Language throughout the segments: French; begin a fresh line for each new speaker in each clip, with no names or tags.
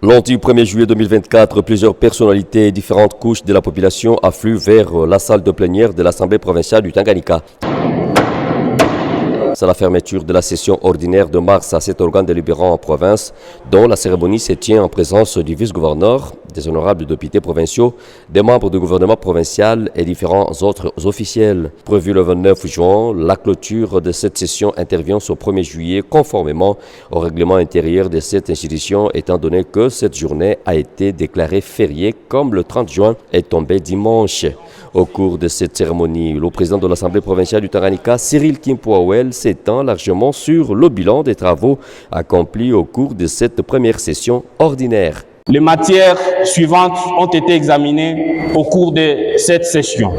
Lundi 1er juillet 2024, plusieurs personnalités et différentes couches de la population affluent vers la salle de plénière de l'Assemblée provinciale du Tanganyika. C'est la fermeture de la session ordinaire de mars à cet organe délibérant en province, dont la cérémonie se tient en présence du vice-gouverneur, des honorables députés provinciaux, des membres du gouvernement provincial et différents autres officiels. Prévu le 29 juin, la clôture de cette session intervient au 1er juillet conformément au règlement intérieur de cette institution, étant donné que cette journée a été déclarée fériée comme le 30 juin est tombé dimanche. Au cours de cette cérémonie, le président de l'Assemblée provinciale du Tanganyika, Cyril Kimpouawel, s'étend largement sur le bilan des travaux accomplis au cours de cette première session ordinaire.
Les matières suivantes ont été examinées au cours de cette session.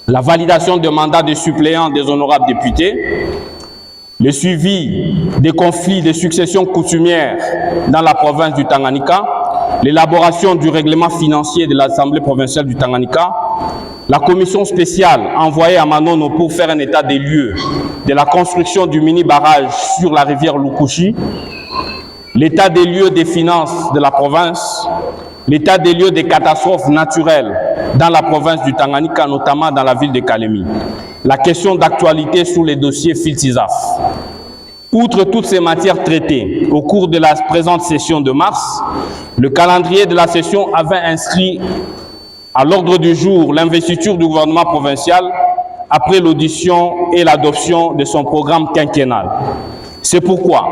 La validation des mandats de suppléants des honorables députés, le suivi des conflits de succession coutumière dans la province du Tanganyika, l'élaboration du règlement financier de l'Assemblée provinciale du Tanganyika, la commission spéciale envoyée à Manono pour faire un état des lieux de la construction du mini-barrage sur la rivière Lukushi, l'état des lieux des finances de la province, l'état des lieux des catastrophes naturelles dans la province du Tanganyika, notamment dans la ville de Kalemi, la question d'actualité sur les dossiers Filtizaf. Outre toutes ces matières traitées au cours de la présente session de mars, le calendrier de la session avait inscrit à l'ordre du jour l'investiture du gouvernement provincial après l'audition et l'adoption de son programme quinquennal. C'est pourquoi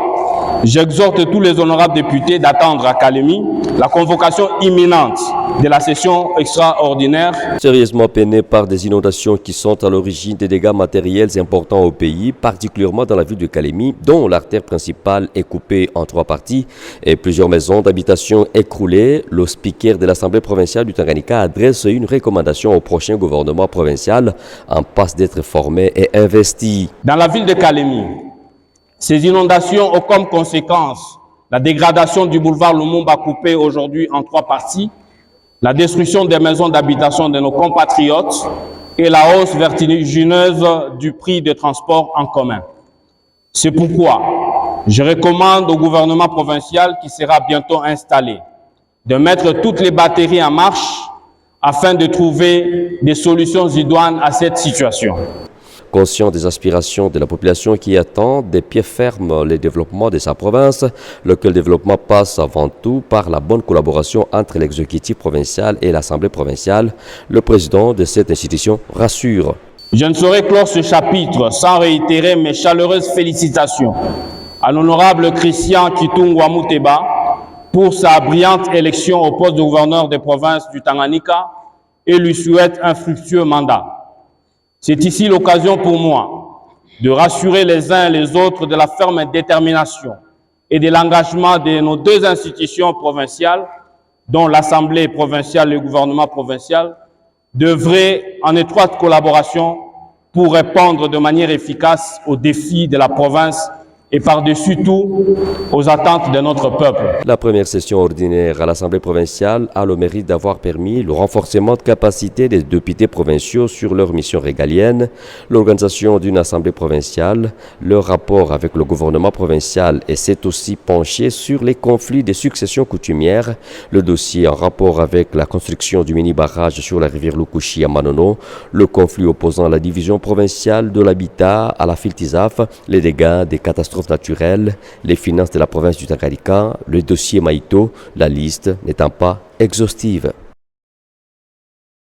j'exhorte tous les honorables députés d'attendre à Kalemi la convocation imminente de la session extraordinaire.
Sérieusement peinés par des inondations qui sont à l'origine des dégâts matériels importants au pays, particulièrement dans la ville de Kalemi, dont l'artère principale est coupée en 3 parties et plusieurs maisons d'habitation écroulées, le speaker de l'Assemblée provinciale du Tanganyika adresse une recommandation au prochain gouvernement provincial en passe d'être formé et investi.
Dans la ville de Kalemi, ces inondations ont comme conséquence la dégradation du boulevard Lumumba coupé aujourd'hui en 3 parties, la destruction des maisons d'habitation de nos compatriotes et la hausse vertigineuse du prix de transport en commun. C'est pourquoi je recommande au gouvernement provincial qui sera bientôt installé de mettre toutes les batteries en marche afin de trouver des solutions idoines à cette situation.
Conscient des aspirations de la population qui attend des pieds fermes le développement de sa province, lequel développement passe avant tout par la bonne collaboration entre l'exécutif provincial et l'Assemblée provinciale, le président de cette institution rassure.
Je ne saurais clore ce chapitre sans réitérer mes chaleureuses félicitations à l'honorable Christian Kitungwa Muteba pour sa brillante élection au poste de gouverneur des provinces du Tanganyika et lui souhaite un fructueux mandat. C'est ici l'occasion pour moi de rassurer les uns et les autres de la ferme détermination et de l'engagement de nos 2 institutions provinciales, dont l'Assemblée provinciale et le gouvernement provincial, d'œuvrer en étroite collaboration pour répondre de manière efficace aux défis de la province et par-dessus tout aux attentes de notre peuple.
La première session ordinaire à l'Assemblée provinciale a le mérite d'avoir permis le renforcement de capacité des députés provinciaux sur leurs missions régaliennes, l'organisation d'une Assemblée provinciale, leur rapport avec le gouvernement provincial et s'est aussi penché sur les conflits de succession coutumière, le dossier en rapport avec la construction du mini-barrage sur la rivière Lukushi à Manono, le conflit opposant la division provinciale de l'habitat à la Filtizaf, les dégâts des catastrophes naturelles, les finances de la province du Tanganyika, le dossier Maïto, la liste n'étant pas exhaustive.